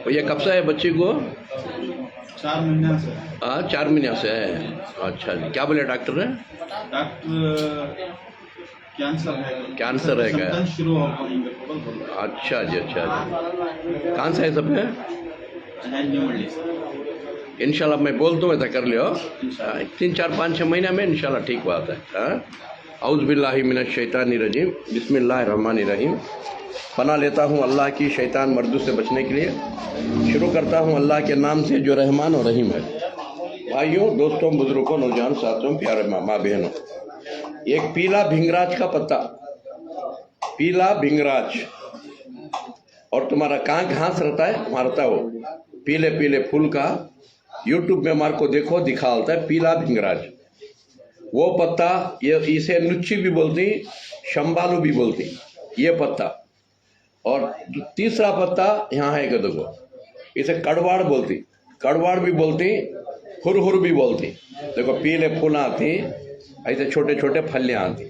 और ये कब से है बच्ची को? 4 महीने से। 4 महीने से है। अच्छा जी, क्या बोले डॉक्टर ने? डॉक्टर कैंसर है। कैंसर है क्या? सिम्टम्स शुरू हो गए। अच्छा जी, अच्छा जी। कौन सा है सब है? इंशाल्लाह मैं बोल दूँ ऐसा कर लियो। 3, 4, 5, 6 महीने में इंशाल्लाह ठीक बात है। औज़ुबिल्लाहि मिनश शैतानिर रजीम, बिस्मिल्लाहिर रहमानिर रहीम। पनाह लेता हूँ अल्लाह की शैतान मर्दू से बचने के लिए। शुरू करता हूँ अल्लाह के नाम से जो रहमान और रहीम है। भाइयों, दोस्तों, बुजुर्गों, नौजवान साथियों, प्यारे माँ बहनों, एक पीला भिंगराज का पत्ता, पीला भिंगराज, और तुम्हारा कहाँ से रहता है? वहाँ रहता है वो पीले पीले फूल का। यूट्यूब में हमारे को देखो, दिखाता है पीला भिंगराज। वो पत्ता, ये इसे नुच्ची भी बोलती, शंबालू भी बोलती, ये पत्ता। और तीसरा पत्ता यहाँ है कि देखो, इसे कड़वाड़ बोलती, कड़वाड़ भी बोलती, हुरहुर भी बोलती। देखो पीले फूल आती, ऐसे छोटे छोटे फलियाँ आती।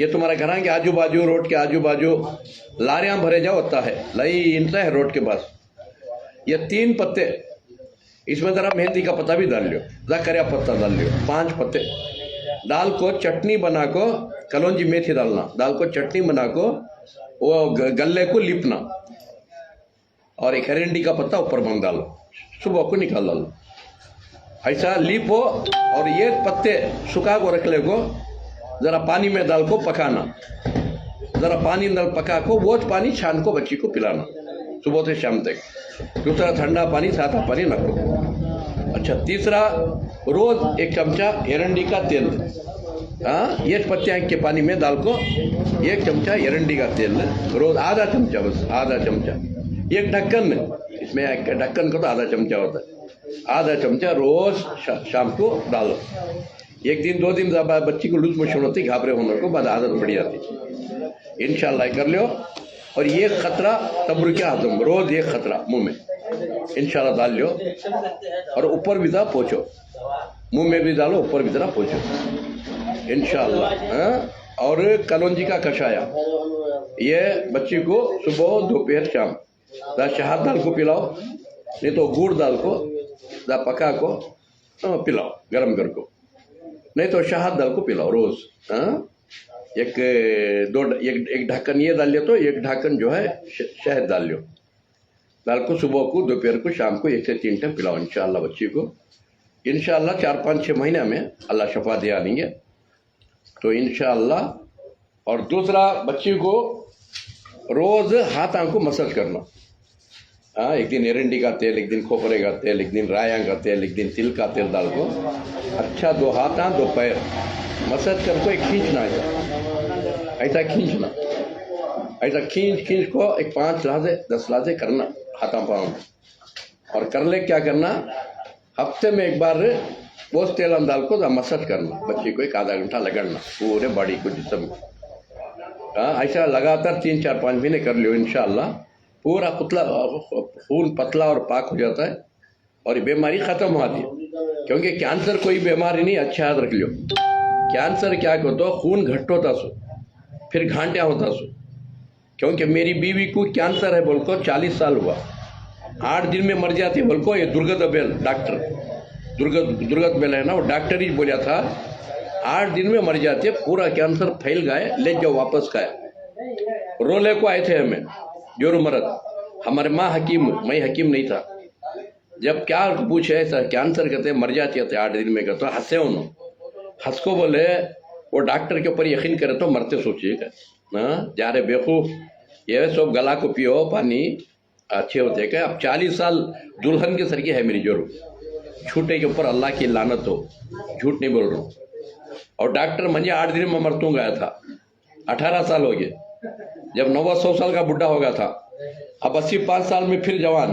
ये तुम्हारे घर के आजू बाजू, रोड के आजू बाजू लारियाँ भरे जाओ होता है, लई इंटा है रोड के पास। ये 3 पत्ते, इसमें ज़रा मेहंदी का पत्ता भी डाल लियो, ज़करिया पत्ता डाल लियो, 5 पत्ते डाल को चटनी बना को, कलौंजी मेथी डालना, डाल को चटनी बना को वो गले को लिपना, और एक एरंडी का पत्ता ऊपर बंद डालो, सुबह को निकाल डालो, ऐसा लिपो। और ये पत्ते सुखा को रख ले को, ज़रा पानी में डाल को पकाना, ज़रा पानी डाल पका को, वो पानी छान को बच्ची को पिलाना सुबह से शाम तक। दूसरा ठंडा पानी, सादा पानी न करो। अच्छा, तीसरा, रोज 1 चमचा एरंडी का तेल, ये पत्ते के पानी में डाल को 1 चमचा एरंडी का तेल रोज, आधा चमचा, बस आधा चमचा। एक ढक्कन में, इसमें ढक्कन का तो आधा चमचा होता है, आधा चमचा रोज शाम को डालो। 1 दिन 2 दिन बच्ची को लूज मोशन होती, घाबरे होने को बाद आदत पड़ जाती। इंशाल्लाह कर लो। और ये खतरा तबरुक आज़म, रोज 1 खतरा मुंह में इंशाल्लाह डाल लो, और ऊपर भी ज़रा पोछो, मुंह में भी डालो, ऊपर भी ज़रा पोछो इंशाल्लाह। और कलौंजी का कषाया, ये बच्ची को सुबह दोपहर शाम शहद डाल को पिलाओ, नहीं तो गुड़ डाल को पका को पिलाओ गरम कर को, नहीं तो शहद डाल को पिलाओ रोज। एक ढक्कन ये डाल लियो, तो 1 ढक्कन जो है शहद डाल लियो, डाल को सुबह को, दोपहर को, शाम को 1 से 3 टाइम पिलाओ इंशाल्लाह बच्ची को। इंशाल्लाह 4, 5, 6 महीने में अल्लाह शफा दे आएंगे तो इंशाल्लाह। और दूसरा, बच्ची को रोज हाथ को मसाज करना। 1 दिन एरंडी का तेल, 1 दिन खोपरे का तेल, 1 दिन राया का तेल, 1 दिन तिल का तेल डाल को अच्छा 2 हाथ 2 पैर मसाज कर को खींचना है, ऐसा खींचना, ऐसा खींच को 5 लहजे 10 लहजे करना हाथा पाँव। और कर ले क्या करना, हफ्ते में 1 बार वो तेल डाल को मसाज करना, बच्ची को 1 आधा घंटा लगाना पूरे बॉडी को, जिसम को। ऐसा लगातार 3, 4, 5 महीने कर लियो इंशाल्लाह, पूरा खून पतला और पाक हो जाता है, और बीमारी ख़त्म हो जाती है। क्योंकि कैंसर कोई बीमारी नहीं, अच्छा याद रख लियो। कैंसर क्या करता, खून घट होता सो, फिर घाटिया होता सो। क्योंकि मेरी बीवी को कैंसर है बोल को 40 साल हुआ, 8 दिन में मर जाती बोल को। ये दुर्गत बेल डॉक्टर, दुर्गत बेल है ना, वो डॉक्टर ही बोला था 8 दिन में मर जाती है, पूरा कैंसर फैल गए, ले जाओ वापस खाए। रोले को आए थे हमें जोर मरद, हमारे माँ हकीम, मैं हकीम नहीं था। जब क्या पूछे ऐसा कैंसर कहते मर जाती है 8 दिन में, कहते हंसे उन्होंने, हंस को बोले वो डॉक्टर के ऊपर यकीन करे तो मरते सोचिएगा ना, जा रहे बेवकूफ़, ये सब गला को पियो पानी अच्छे होते क्या। अब 40 साल दुल्हन के सर की है मेरी जोर, झूठे के ऊपर अल्लाह की लानत हो, झूठ नहीं बोल रहा हूँ। और डॉक्टर मुझे 8 दिन में मरतू गया था, 18 साल हो गए, जब 900 साल का बुढ़ा हो गया था। अब 85 साल में फिर जवान,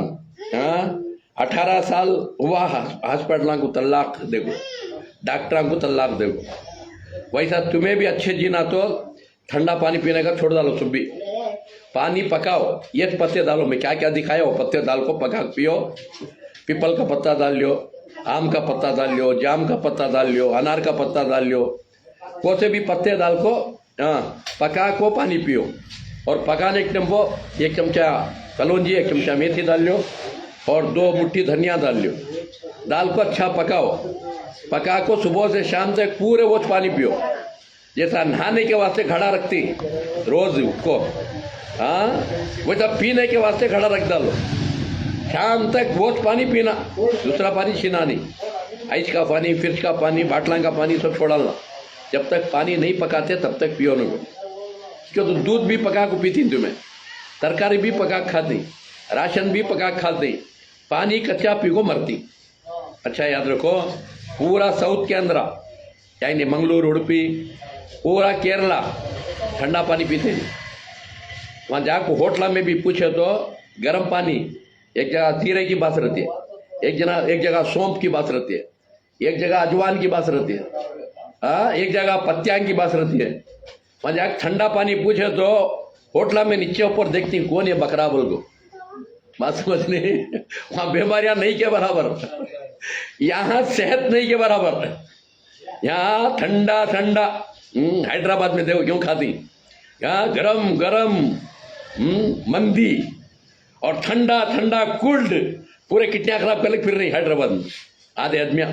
18 साल हुआ, हॉस्पिटल को तलाक देखो, डॉक्टर को तलाक देखो। वैसा तुम्हें भी अच्छे जीना तो ठंडा पानी पीने का छोड़ डालो, सुबह पानी पकाओ, ये पत्ते डालो, मैं क्या क्या दिखाया वो पत्ते डाल को पका पियो। पीपल का पत्ता डाल लियो, आम का पत्ता डाल लियो, जाम का पत्ता डाल लियो, अनार का पत्ता डाल लियो, कोई से भी पत्ते डाल को पका को पानी पियो। और पकाने के टेम्पो 1 चमचा कलौंजी 1 चमचा मेथी डाल लो और 2 मुट्ठी धनिया डाल लो। दाल को अच्छा पकाओ, पका को सुबह से शाम तक पूरे वो पानी पियो, जैसा नहाने के वास्ते खड़ा रखती रोज उसको, हाँ वैसा पीने के वास्ते खड़ा रख डालो। शाम तक वो पानी पीना, दूसरा पानी छीना नहीं। आइस का पानी, फ्रिज का पानी, बाटला का पानी सब छोड़ाना। जब तक पानी नहीं पकाते तब तक पियो न। क्यों तो दूध भी पका को पीती तुम्हें, तरकारी भी पका खाती, राशन भी पका खाती, पानी कच्चा पी को मरती। अच्छा याद रखो, पूरा साउथ के अंदर यानी मंगलूर, उड़पी, पूरा केरला ठंडा पानी पीते हैं। वहाँ जाको होटल में भी पूछे तो गर्म पानी, एक जगह जीरे की बात रहती है, एक जगह सौंफ की बात रहती है, एक जगह अजवान की बात रहती है, हाँ एक जगह पत्तियां की बात रहती है। वहाँ जाकर ठंडा पानी पूछे तो होटल में नीचे ऊपर देखती कौन है बकरा बोल को, बात समझने। वहाँ बीमारियां नहीं के बराबर, यहाँ सेहत नहीं के बराबर। यहाँ ठंडा ठंडा, हैदराबाद में देखो क्यों खाती, यहाँ गरम गरम मंदी और ठंडा ठंडा कोल्ड, पूरे किडनियाँ खराब कर फिर रही हैदराबाद में आधे आदमियाँ।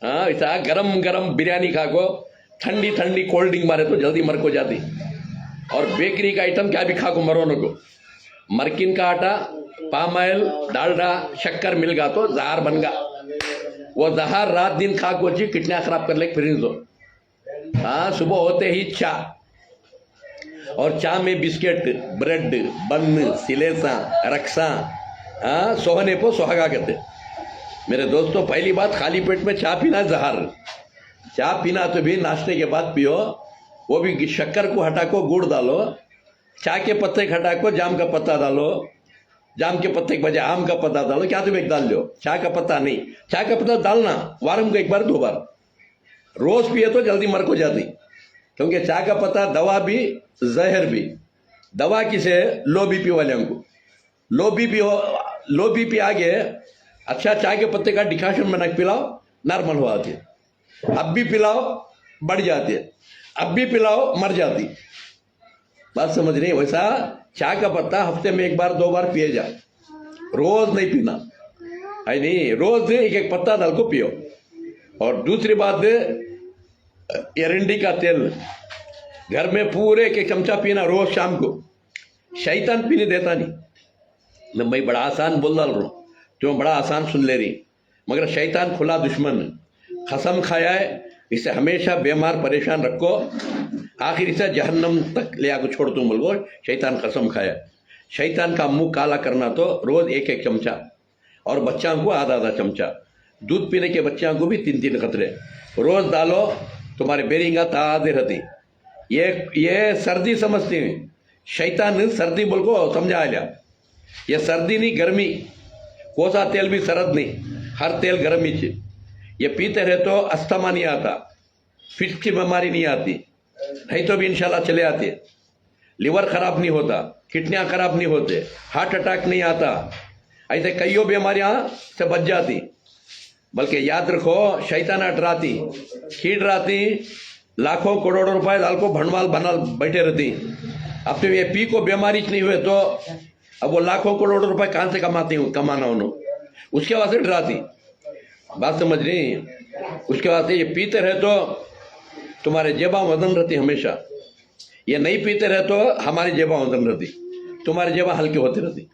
हाँ ऐसा गरम गरम बिरयानी खा को ठंडी ठंडी कोल्ड ड्रिंक मारे तो जल्दी मर को जाती। और बेकरी का आइटम क्या भी खा को मरो न को, मरकिन का आटा, पाम ऑयल, डालडा, शक्कर मिल गा तो जहर बन गा। वो जहर रात दिन खा को जी किडनियाँ खराब कर ले फिर दो। हाँ सुबह होते ही चाय, और चाय में बिस्किट, ब्रेड, बन, सिलेसा, रक्सा, हाँ सोहने को सुहागा कहते। मेरे दोस्तों पहली बात, खाली पेट में चाय पीना जहर। चाय पीना तो भी नाश्ते के बाद पियो, वो भी शक्कर को हटा को गुड़ डालो, चाय के पत्ते हटा को जाम का पत्ता डालो, जाम के पत्ते के बजाय आम का पत्ता डालो, क्या तुम एक डाल लो, चाय का पत्ता नहीं। चाय का पत्ता डालना वारम को 1 बार 2 बार, रोज पिए तो जल्दी मर को जाती। क्योंकि चाय का पत्ता दवा भी जहर भी। दवा किसे, लो बीपी वाले को, लो बीपी आगे अच्छा चाय के पत्ते का डिकाशन बना के पिलाओ, नॉर्मल हो आती है। अब भी पिलाओ बढ़ जाती है, अब भी पिलाओ मर जाती। बात समझ रही है? वैसा चाय का पत्ता हफ्ते में 1 बार 2 बार पिए जा, रोज नहीं पीना है। नहीं, रोज 1 पत्ता डाल को पियो। और दूसरी बात, एरंडी का तेल घर में पूरे 1 चमचा पीना रोज शाम को। शैतान पीने देता नहीं। मैं बड़ा आसान बोल डाल रहा हूँ, तुम बड़ा आसान सुन ले रही, मगर शैतान खुला दुश्मन। कसम खाया है इसे हमेशा बीमार परेशान रखो, आखिर इसे जहन्नम तक ले आकर छोड़ तुम बोलो। शैतान कसम खाया। शैतान का मुंह काला करना तो रोज 1 चमचा, और बच्चों को आधा चमचा। दूध पीने के बच्चों को भी 3 कतरे रोज डालो, तुम्हारे बेरिंगा ताजे रहती। ये सर्दी समझती हैं, शैतान सर्दी बोल को समझा लिया। ये सर्दी नहीं गर्मी, कोसा तेल भी सरद नहीं, हर तेल गर्मी चे। ये पीते रहे तो अस्थमा नहीं आता, फिट की बीमारी नहीं आती, नहीं तो भी इंशाल्लाह चले आती। लिवर खराब नहीं होता, किडनियाँ खराब नहीं होते, हार्ट अटैक नहीं आता, ऐसे कईयों बीमारियां से बच जाती। बल्कि याद रखो, शैतान डराती, खींच राती, लाखों करोड़ों रुपए डाल को भंडवाल बना बैठे रहती। अब तो ये पी को बीमारी नहीं हुए तो अब वो लाखों करोड़ों रुपए कहाँ से कमाती हूँ, कमाना उन्होंने, उसके वास्ते डराती। बात समझ रही? उसके वास्ते ये पीते रहे तो तुम्हारे जेबा वजन रहती हमेशा, ये नहीं पीते रहे तो हमारी जेबा वजन रहती, तुम्हारी जेबा हल्की होती रहती।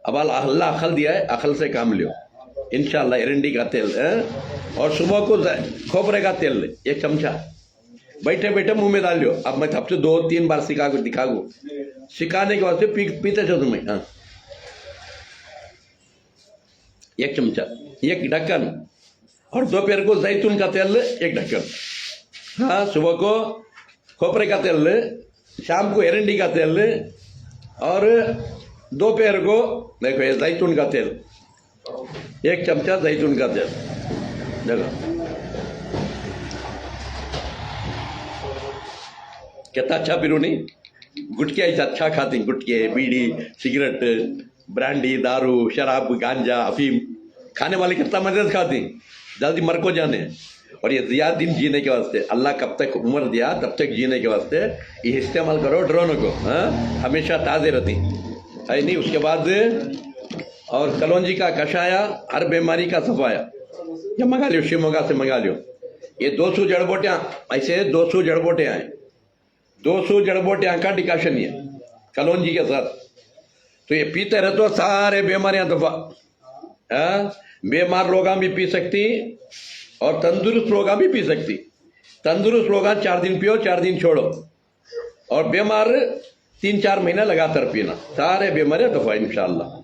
अब अल्लाह अकल दिया है, अकल से काम लियो इंशाल्लाह। एरंडी का तेल और सुबह को खोपरे का तेल 1 चमचा बैठे बैठे मुंह में डाल लियो। अब मैं हफ्ते 2-3 बार दिखाऊँ, सिखाने के वास्ते पीते चलो तुम्हें। हाँ 1 चमचा, 1 ढक्कन, और दोपहर को जैतून का तेल 1 ढक्कन। हाँ सुबह को खोपरे का तेल, शाम को एरंडी का तेल, और दोपहर को देखो ये जैतून का तेल 1 चमचा जैतून का तेल। देखो कितना अच्छा पीरू नहीं। गुटके ऐसा अच्छा खाती, गुटके, बीड़ी, सिगरेट, ब्रांडी, दारू, शराब, गांजा, अफीम खाने वाले कितना मजे से खाती, जल्दी मर को जाने। और ये ज़्यादा दिन जीने के वास्ते अल्लाह कब तक उम्र दिया तब तक जीने के वास्ते ये इस्तेमाल करो ड्रोनों को, हाँ, हमेशा ताज़े रहती है नहीं। उसके बाद और कलौंजी का कषाया, हर बीमारी का सफाया, ये मंगा लियो, शिवमोगा से मंगा लियो। ये 200 जड़बोटियाँ, ऐसे 200 जड़बोटियाँ हैं, 200 जड़बोटियाँ का डिकाशन ये कलौंजी के साथ। तो ये पीते रहे तो सारे बीमारियां दफा, बीमार लोग भी पी सकती और तंदुरुस्त लोग भी पी सकती। तंदुरुस्त लोग 4 दिन पियो, 4 दिन छोड़ो, और बीमार 3-4 महीना लगातार पीना, सारे बीमारियां दफा इंशाअल्लाह।